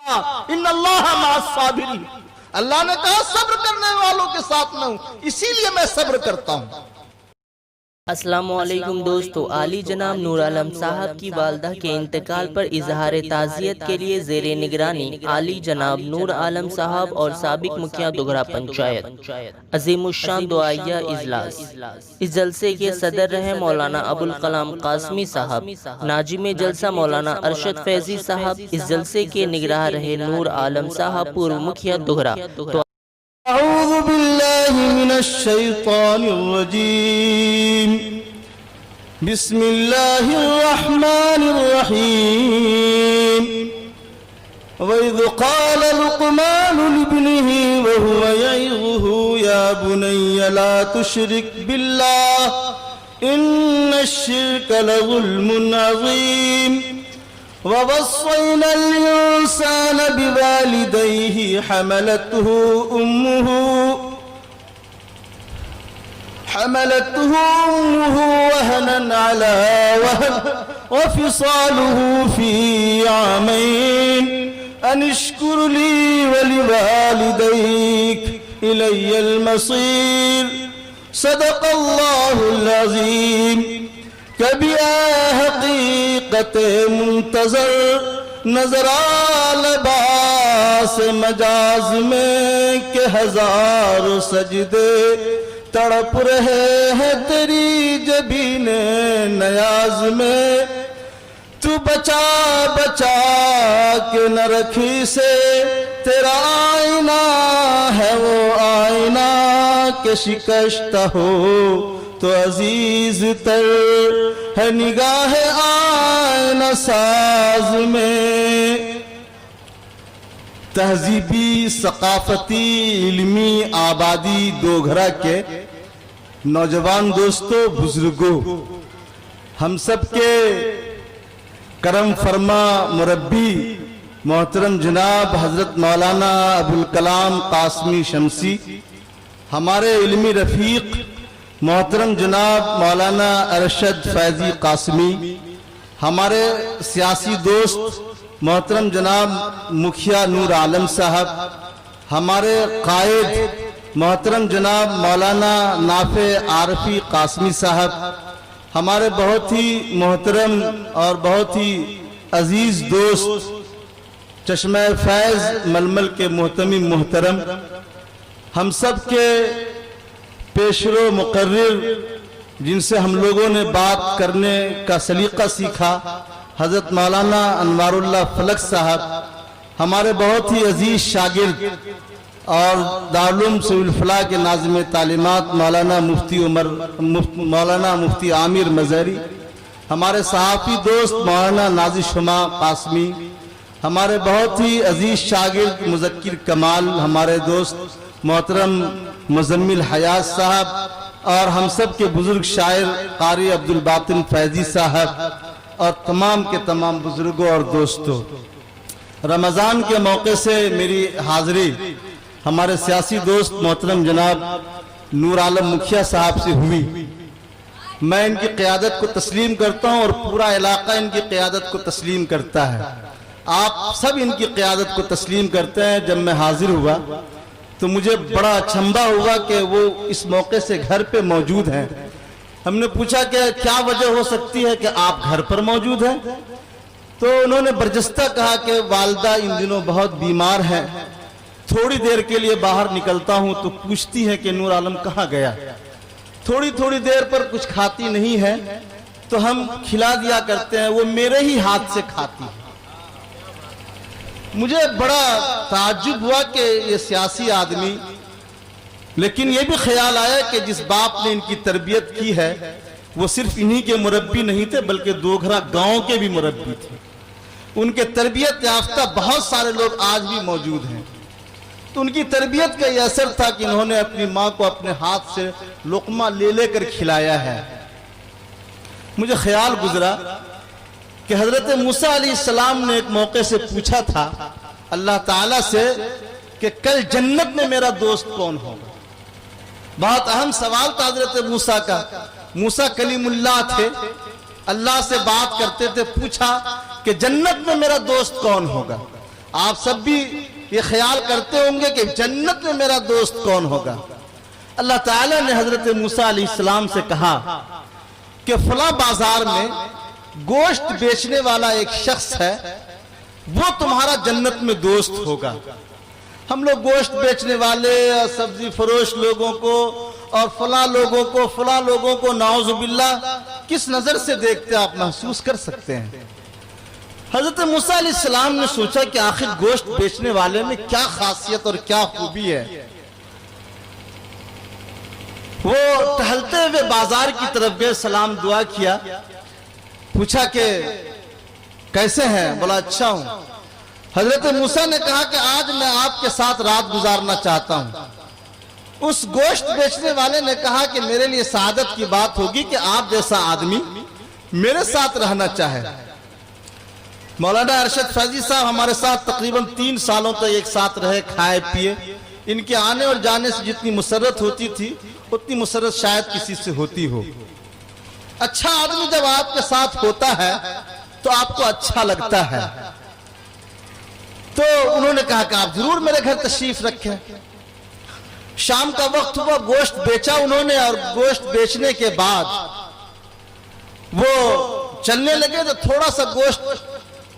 इन्नल्लाह मअस-साबिरीन। अल्लाह ने कहा सब्र करने वालों के साथ मैं हूं, इसीलिए मैं सब्र करता हूं। अस्सलामुअलैकुम दोस्तों, आली जनाब नूर आलम साहब की वालदा के इंतकाल पर इजहार ताज़ियत के लिए ज़ेरे निगरानी आली जनाब नूर आलम साहब और साबिक मुखिया दोगरा पंचायत अज़ीमुश्शान दुआइया इजलास। इस जलसे के सदर रहे मौलाना अबुल कलाम कासमी साहब, नाजिम जलसा मौलाना अरशद फैजी साहब। इस जलसे के निगरान रहे नूर आलम साहब, पूर्व मुखिया दोगरा। अऊज़ु बिल्लाहि मिनश शैतानिर रजीम, बिस्मिल्लाहिर रहमानिर रहीम। वइज़ क़ाल लुक़मानु लिब्निही व हुवा यइज़ुहु या बुनय्या ला तुश्रिक बिल्लाह इन्नश-शिर्का लज़ुल्मुन अज़ीम। ववस्सैनल इंसाना बिवालिदैहि हमलतहु उम्मुहु वहनन अला वहन वफिसालुहु फी आमैन अनिश्कुर ली वलिवालिदैक इलैयल मसीर। सदक़ल्लाहुल अज़ीम। कभी हकीकत मुंतज़र नजरा लबास मजाज में के हजारों सजदे तड़प रहे हैं तेरी जबीने नयाज में। तू बचा बचा के न रखी से तेरा आईना है वो आईना के शिकस्त हो तो अजीज तर है निगाह आईना साज में। तहजीबी सकाफती इल्मी आबादी दोघरा के नौजवान दोस्तों, बुजुर्गों, हम सब के करम फरमा मुरब्बी मोहतरम जनाब हजरत मौलाना अबुल कलाम कासमी शमसी, हमारे इल्मी रफीक मोहतरम जनाब मौलाना अरशद फैजी कासमी, हमारे सियासी दोस्त मोहतरम जनाब मुखिया नूर आलम साहब, हमारे कायद मोहतरम जनाब मौलाना नाफे आरफी कासमी साहब, हमारे बहुत ही मोहतरम और बहुत ही अजीज दोस्त चश्मे फैज मलमल के मोहतमी मोहतरम, हम सब के पेशरो मुकर्रिर जिनसे हम लोगों ने बात करने का सलीका सीखा, हजरत मौलाना अनवारुल्लाह फलक साहब, हमारे बहुत ही अजीज शागिर्द और दारुल सिविल फलाह के नाज़िम तालीमात मौलाना मुफ्ती आमिर मज़हरी, हमारे सहाफ़ी दोस्त मौलाना नाज़िर शुमा कासमी, हमारे बहुत ही अजीज शागिर्द मुज़क्किर कमाल, हमारे दोस्त मोहतरम मुज़म्मिल हयात साहब, और हम सब के बुजुर्ग शायर कारी अब्दुल बातिन फैजी साहब और तमाम के तमाम बुजुर्गों और दोस्तों, रमज़ान के मौके से मेरी हाजिरी हमारे सियासी दोस्त मोहतरम जनाब नूर आलम मुखिया साहब से हुई। मैं इनकी क़यादत को तस्लीम करता हूँ और पूरा इलाका इनकी क़यादत को तस्लीम करता है। आप सब इनकी क़यादत को तस्लीम करते हैं। जब मैं हाजिर हुआ तो मुझे बड़ा अचंभा हुआ कि वो इस मौके से घर पे मौजूद हैं। हमने पूछा कि क्या वजह हो सकती है कि आप घर पर मौजूद हैं, तो उन्होंने बरजस्ता कहा कि वालदा इन दिनों बहुत बीमार हैं, थोड़ी देर के लिए बाहर निकलता हूं तो पूछती है कि नूर आलम कहाँ गया। थोड़ी थोड़ी देर पर कुछ खाती नहीं है तो हम खिला दिया करते हैं, वो मेरे ही हाथ से खाती है। मुझे बड़ा ताज्जुब हुआ कि ये सियासी आदमी, लेकिन ये भी ख्याल आया कि जिस बाप ने इनकी तरबियत की है वो सिर्फ इन्हीं के मुरब्बी नहीं थे बल्कि दोघरा गांव के भी मुरब्बी थे। उनके तरबियत याफ्ता बहुत सारे लोग आज भी मौजूद हैं। तो उनकी तरबियत का यह असर था कि इन्होंने अपनी माँ को अपने हाथ से लुकमा ले लेकर खिलाया है। मुझे ख्याल गुजरा कि हजरत मूसा अलैहिस्सलाम ने एक मौके से पूछा था अल्लाह ताला से कि कल जन्नत में मेरा दोस्त कौन होगा। बहुत अहम सवाल था हजरत मूसा का। मूसा कलीमुल्लाह थे, अल्लाह से बात करते थे। पूछा कि जन्नत में मेरा दोस्त कौन होगा। आप सब भी ये ख्याल करते होंगे कि जन्नत में मेरा दोस्त कौन होगा। अल्लाह ताला ने हजरत मूसा अलैहिस्सलाम से कहा कि फला बाजार में गोश्त बेचने वाला एक शख्स है, वो तुम्हारा जन्नत में दोस्त होगा। हम लोग गोश्त बेचने वाले और सब्जी फरोश लोगों को और फला लोगों को नाउजुबिल्लाह किस नजर से देखते आप महसूस कर सकते हैं। हजरत मूसा अलैहिस्सलाम ने सोचा कि आखिर गोश्त बेचने वाले में क्या खासियत और क्या खूबी है। वो टहलते हुए बाजार की तरफ गए, सलाम दुआ किया, पूछा कि कैसे हैं, बोला अच्छा हूं। हजरत मूसा ने कहा कि आज मैं आपके साथ रात गुजारना चाहता हूं। उस गोश्त बेचने वाले ने कहा कि मेरे लिए सादत की बात होगी कि आप जैसा आदमी मेरे साथ रहना चाहे। मौलाना अरशद फैजी साहब हमारे साथ तकरीबन 3 सालों तक एक साथ रहे, खाए पिए। इनके आने और जाने से जितनी मुसर्रत होती थी उतनी मुसर्रत शायद किसी से होती हो। अच्छा आदमी जब आपके साथ होता है तो आपको अच्छा लगता है। तो उन्होंने कहा कि आप जरूर मेरे घर तशरीफ रखें। शाम का वक्त हुआ, गोश्त बेचा उन्होंने और गोश्त बेचने के बाद वो चलने लगे तो थोड़ा सा गोश्त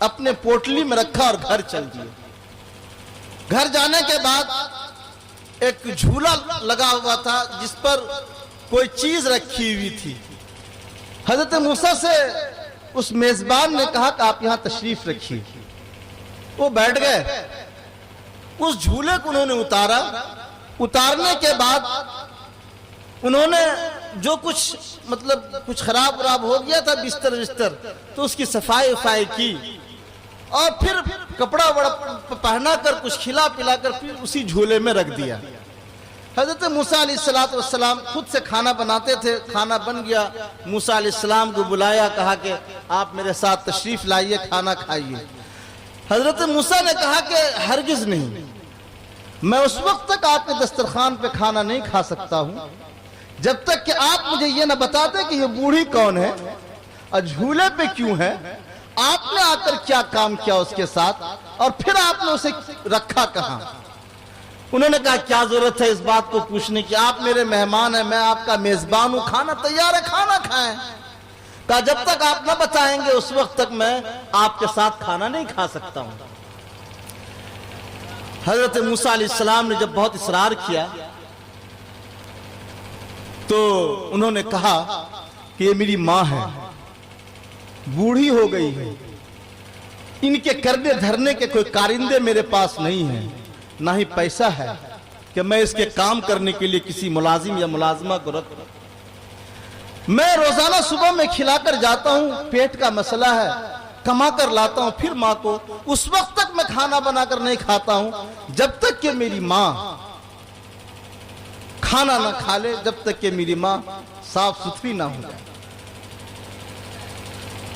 अपने पोटली में रखा और घर चल दिए। घर जाने के बाद एक झूला लगा हुआ था जिस पर कोई चीज रखी हुई थी। हजरत मूसा से उस मेजबान ने कहा कि आप यहां तशरीफ रखिए। वो बैठ गए, उस झूले को उन्होंने उतारा। उतारने के बाद उन्होंने जो कुछ मतलब कुछ खराब हो गया था बिस्तर तो उसकी सफाई वफाई की और फिर कपड़ा वड़ा पहना कर कुछ खिला पिला कर फिर उसी झूले में रख दिया। हजरत मूसा अलैहिस्सलाम खुद से खाना बनाते थे, खाना बन गया। मूसा अलैहिस्सलाम को बुलाया, कहा कि आप मेरे साथ तशरीफ लाइए, खाना खाइए। हजरत मूसा ने कहा कि हरगिज नहीं, मैं उस वक्त तक आपके दस्तरखान पे खाना नहीं खा सकता हूं जब तक कि आप मुझे ये न बताते कि ये बूढ़ी कौन है और झूले पे क्यों है, आपने आकर क्या काम किया उसके साथ और फिर आपने उसे रखा कहां। उन्होंने कहा क्या जरूरत है इस बात को पूछने की, आप मेरे मेहमान हैं, मैं आपका मेजबान हूं, खाना तैयार है, खाना खाएं। कहा जब तक आप न बताएंगे उस वक्त तक मैं आपके साथ खाना नहीं खा सकता हूं। हजरत मूसा अलैहिस्सलाम ने जब बहुत इसरार किया तो उन्होंने कहा कि ये मेरी मां है, बूढ़ी हो गई है, इनके करने धरने के कोई कारिंदे मेरे पास नहीं है, ना ही पैसा है कि मैं इसके काम करने के लिए किसी मुलाजिम या मुलाजिमा को रखूं। मैं रोजाना सुबह में खिलाकर जाता हूं, पेट का मसला है, कमा कर लाता हूं, फिर मां को उस वक्त तक मैं खाना बनाकर नहीं खाता हूं जब तक कि मेरी मां खाना ना खा ले, जब तक कि मेरी मां साफ सुथरी ना हो जाए।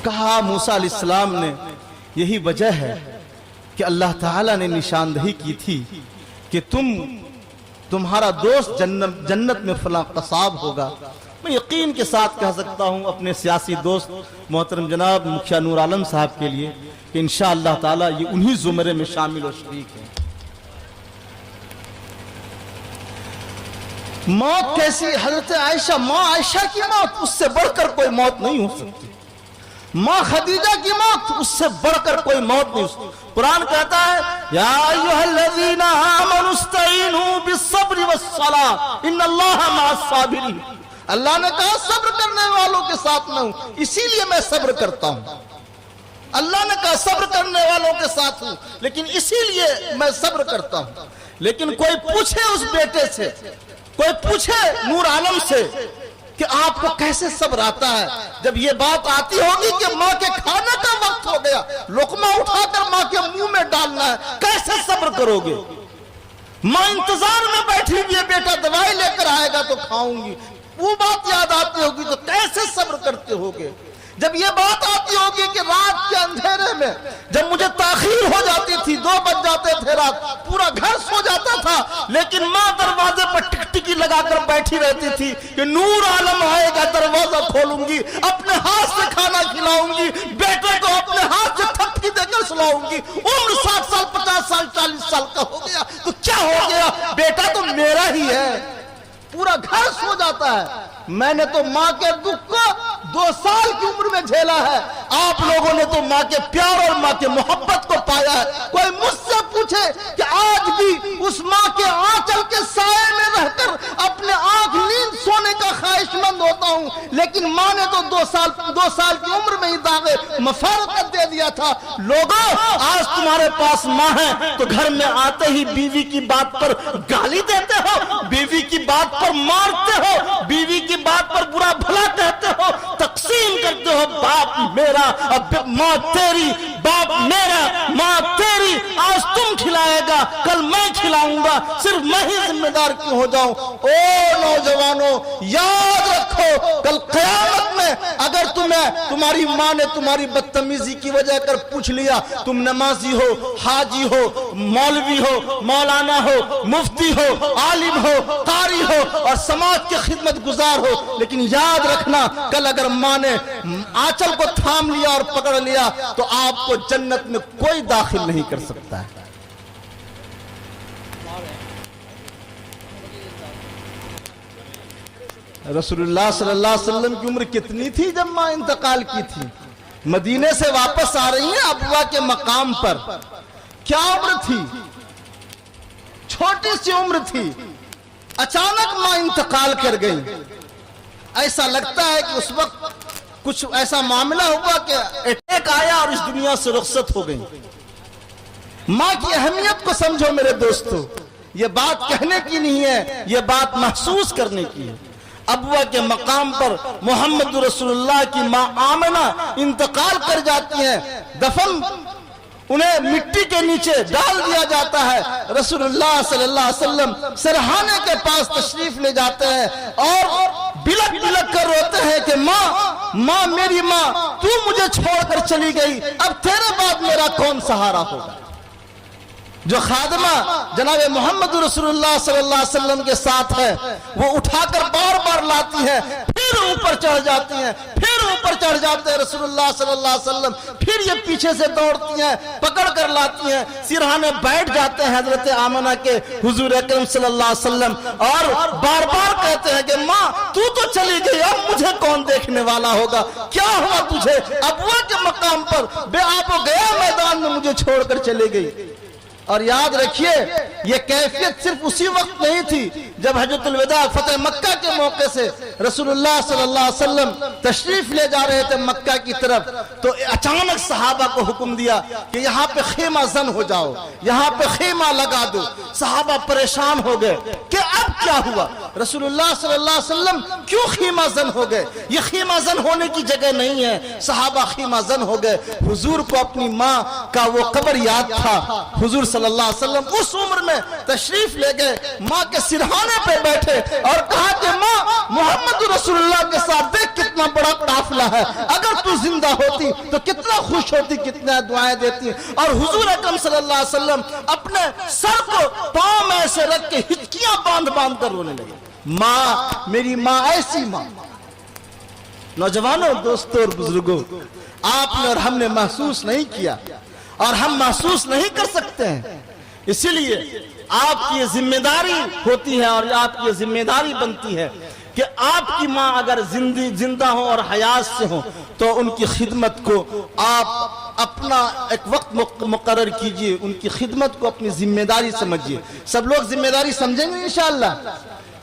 कहा मूसा अलैहिस्सलाम ने यही वजह है कि अल्लाह ताला ने निशानदही की थी कि तुम्हारा दोस्त जन्नत में फला कसाब होगा। मैं यकीन के साथ कह सकता हूं अपने सियासी दोस्त मोहतरम जनाब मुखिया नूर आलम साहब के लिए कि इंशाअल्लाह ताला ये उन्हीं जुमरे में शामिल और शरीक है। मौत कैसी, हजरत आयशा, माँ आयशा की मौत, उससे बढ़कर कोई मौत नहीं हो सकती। माँ खदीजा की मौत, उससे बढ़कर कोई मौत नहीं हो सकती। कुरान कहता है या अय्युहल्लज़ीना आमनुस्तईनु बिस्सब्रि वस्सलाह इन्नल्लाहा मअस-साबिरीन। अल्लाह ने कहा सब्र करने वालों के साथ मैं हूं, इसीलिए मैं सब्र करता हूं। अल्लाह ने कहा सब्र करने वालों के साथ हूं, लेकिन इसीलिए मैं सब्र करता हूं। लेकिन कोई पूछे उस बेटे से, कोई पूछे नूर आलम से कि आपको कैसे सब्र आता है, जब ये बात आती होगी कि माँ के खाने का वक्त हो गया, लुकमा उठाकर माँ के मुंह में डालना है, कैसे सब्र करोगे? माँ इंतजार में बैठी हुई है, बेटा दवाई लेकर आएगा तो खाऊंगी, वो बात याद आती होगी तो कैसे सब्र करते होगे? जब ये बात आती होगी कि रात के अंधेरे में जब मुझे ताखीर हो जाती थी, 2 बज जाते थे रात, पूरा घर सो जाता था, लेकिन माँ दरवाजे पर टिकटिकी लगाकर बैठी रहती थी कि नूर आलम आएगा, दरवाजा खोलूंगी, अपने हाथ से खाना खिलाऊंगी, बेटे को अपने हाथ से मुट्ठी देकर सुलाऊंगी। उम्र 60 साल 50 साल 40 साल का हो गया तो क्या हो गया, बेटा तो मेरा ही है। पूरा घर सो जाता है। मैंने तो माँ के दुख को 2 साल की उम्र में झेला है, आप लोगों ने तो माँ के प्यार और माँ के मोहब्बत को पाया है। कोई मुझसे पूछे कि आज भी उस माँ के आंचल के साए में रहकर अपने आंख नींद सोने का ख्वाहिशमंद होता हूँ, लेकिन माँ ने तो 2 साल की उम्र में ही दावे मफारत दे दिया था। लोगों, आज तुम्हारे पास माँ है तो घर में आते ही बीवी की बात पर गाली देते हो, बीवी की बात पर मारते हो, बीवी की बात पर बुरा भला कहते हो, तकसीम करते हो, बाप मेरा अब माँ तेरी, बाप मेरा माँ तेरी। आज तुम खिलाएगा कल मैं खिलाऊंगा, सिर्फ मैं ही जिम्मेदार क्यों हो जाऊं। ओ नौजवानों, याद रखो कल क़यामत में अगर तुम्हारी माँ ने तुम्हारी बदतमीजी की वजह कर पूछ लिया, तुम नमाजी हो, हाजी हो, मौलवी हो, मौलाना हो, मुफ्ती हो, आलिम हो, कारी हो और समाज के खिदमत गुजार हो, लेकिन याद रखना कल अगर माँ ने आंचल को थाम लिया और पकड़ लिया तो आपको जन्नत में कोई दाखिल नहीं कर सकता है। रसूलुल्लाह सल्लल्लाहु अलैहि वसल्लम की उम्र कितनी थी जब माँ इंतकाल की थी? मदीने से वापस आ रही हैं अबवा के मकाम पर, क्या उम्र थी? छोटी सी उम्र थी। अचानक माँ इंतकाल कर गई। ऐसा लगता है कि उस वक्त कुछ ऐसा मामला हुआ कि अटैक आया और इस दुनिया से रुखसत हो गई। माँ की अहमियत को समझो मेरे दोस्तों, ये बात कहने की नहीं है, ये बात महसूस करने की है। अबवा के मकाम पर मोहम्मद रसूलुल्लाह की माँ आमिना इंतकाल कर जाती हैं, दफन उन्हें मिट्टी के नीचे डाल दिया जाता है। रसूलुल्लाह सल्लल्लाहु अलैहि वसल्लम सरहाने के पास तशरीफ ले जाते हैं और बिलक बिलक कर रोते हैं कि माँ मेरी माँ, तू मुझे छोड़कर चली गई, अब तेरे बाद मेरा कौन सहारा होगा। जो खादमा जनाब मोहम्मद रसूलुल्लाह सल्लल्लाहु अलैहि वसल्लम के साथ है वो उठाकर बार बार लाती है, फिर ऊपर चढ़ जाती हैं, फिर ऊपर चढ़ जाते हैं रसूलुल्लाह सल्लल्लाहु अलैहि वसल्लम, फिर ये पीछे से दौड़ती हैं, पकड़ कर लाती हैं, सिरहाने बैठ जाते हैं हजरत आमिना के हुजूर अकरम सल्लल्लाहु अलैहि वसल्लम और बार बार कहते हैं कि माँ तू तो चली गई, अब मुझे कौन देखने वाला होगा, क्या हुआ तुझे? अबवा के मकाम पर बे आप गया मैदान में मुझे छोड़कर चले गई। और याद रखिए ये कैफियत सिर्फ उसी वक्त नहीं थी जब हजरतुल विदा फतेह मक्का के मौके से रसूलुल्लाह सल्लल्लाहु अलैहि वसल्लम तशरीफ ले जा रहे थे मक्का की तरफ, तो अचानक सहाबा को हुक्म दिया कि यहाँ पे खेमा जन हो जाओ, यहाँ पे खेमा लगा दो। सहाबा परेशान हो गए कि अब क्या हुआ, रसूलुल्लाह सल्लल्लाहु अलैहि वसल्लम क्यों खेमा जन हो गए? ये खेमा जन होने की जगह नहीं है। सहाबा खेमा जन हो गए। हुजूर को अपनी माँ का वो कब्र याद था। हुजूर सल्लल्लाहु अलैहि वसल्लम उस उम्र में तशरीफ ले गए, माँ के सिरहाने पे बैठे और कहा कि माँ मोहम्मद रसूलुल्लाह के साथ देख कितना बड़ा काफिला है, अगर तू जिंदा होती तो कितना खुश होती, कितना दुआएं देती। और हुजूर अकरम सल्लल्लाहु अलैहि वसल्लम अपने सर को पांव में ऐसे रख के हिचकियां बांध बांध कर रोने लगे। माँ मेरी माँ ऐसी माँ। नौजवानों, दोस्तों और बुजुर्गों, आपने और हमने महसूस नहीं किया और हम महसूस नहीं कर सकते हैं, इसीलिए आपकी जिम्मेदारी होती है और आपकी जिम्मेदारी बनती है कि आपकी माँ अगर जिंदा हो और हयात से हो तो उनकी खिदमत को आप अपना एक वक्त मुकर्रर कीजिए, उनकी खिदमत को अपनी जिम्मेदारी समझिए। सब लोग जिम्मेदारी समझेंगे इंशाअल्लाह।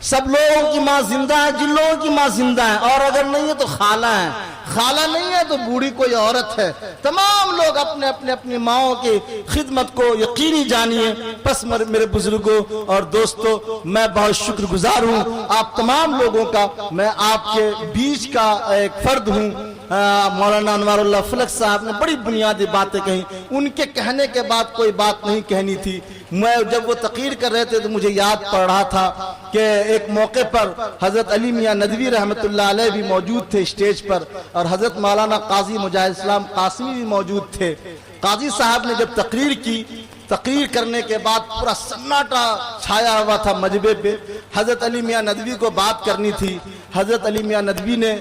सब लोगों की माँ जिंदा है, जिन लोगों की माँ जिंदा है, और अगर नहीं है तो खाला है, खाला नहीं है तो बूढ़ी कोई औरत है। तमाम लोग अपने अपने अपनी माओं की खिदमत को यकीनी जानिए। बस मेरे बुजुर्गों और दोस्तों, मैं बहुत शुक्रगुजार हूँ आप तमाम लोगों का। मैं आपके बीच का एक फर्द हूँ। मौलाना अनवारुल्लाह फलक साहब ने बड़ी बुनियादी बातें कही, उनके कहने के बाद कोई बात नहीं कहनी थी। मैं जब वो तकरीर कर रहे थे तो मुझे याद पड़ रहा था कि एक मौके पर हजरत अली मियाँ नदवी रहमतुल्लाह अलैह भी मौजूद थे स्टेज पर, और हजरत मौलाना काजी मुजाहिद इस्लाम कासमी भी मौजूद थे। काजी साहब ने जब तकरीर की, तकरीर करने के बाद पूरा सन्नाटा छाया हुआ था मजबे पे। हजरत अली मियाँ नदवी को बात करनी थी। हजरत अली मियाँ नदवी ने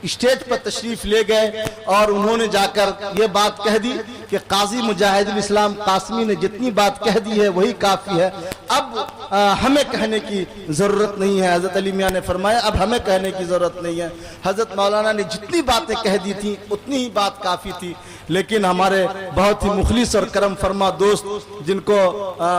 स्टेज पर तशरीफ ले गए और उन्होंने जाकर ये बात कह दी कि काजी मुजाहिदुल इस्लाम कासमी ने जितनी बात कह दी है वही काफ़ी है, अब हमें कहने की ज़रूरत नहीं है। हज़रत अली मियाँ ने फरमाया अब हमें कहने की ज़रूरत नहीं है, हज़रत मौलाना ने जितनी बातें कह दी थी उतनी ही बात काफ़ी थी। लेकिन हमारे बहुत ही मुखलिस और करम फरमा दोस्त जिनको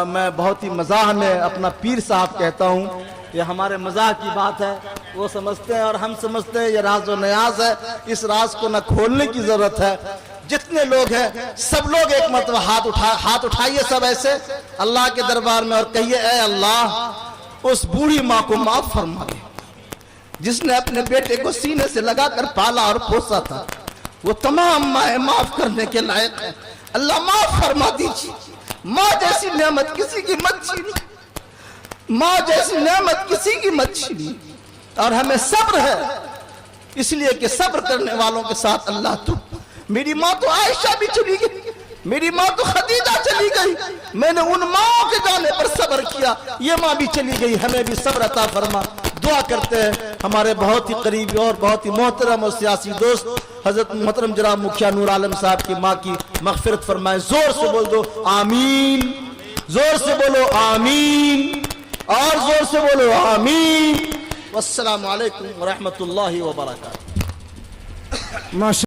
मैं बहुत ही मज़ाह में अपना पीर साहब कहता हूँ, ये हमारे मज़ाक की बात है, वो समझते हैं और हम समझते हैं ये राज और न्याज है, इस राज को न खोलने की जरूरत है। जितने लोग हैं सब लोग एक मरतबा हाथ उठाइए सब ऐसे अल्लाह के दरबार में और कहिए ऐ अल्लाह उस बूढ़ी माँ को माफ फरमा दे जिसने अपने बेटे को सीने से लगाकर पाला और पोसा था, वो तमाम माएँ माफ करने के लायक है। अल्लाह माफ फरमा दीजिए, माँ जैसी नेमत किसी की मत छीनी, माँ जैसी नेमत किसी की मत छीनी। और हमें सब्र है इसलिए कि सब्र करने वालों के साथ अल्लाह तो, मेरी माँ तो आयशा भी चली गई, मेरी माँ तो खदीजा चली गई, मैंने उन माओं के जाने पर सब्र किया, ये माँ भी चली गई, हमें भी सब्र अता फरमा। दुआ करते हैं हमारे बहुत ही करीबी और बहुत ही मोहतरम और सियासी दोस्त हजरत मोहतरम जनाब मुखिया नूर आलम साहब की माँ की मगफिरत फरमाए। जोर से बोल दो आमीन, जोर से बोलो आमीन और जोर से बोलो आमीन। वस्सलामु अलैकुम व रहमतुल्लाहि व बरकातहू।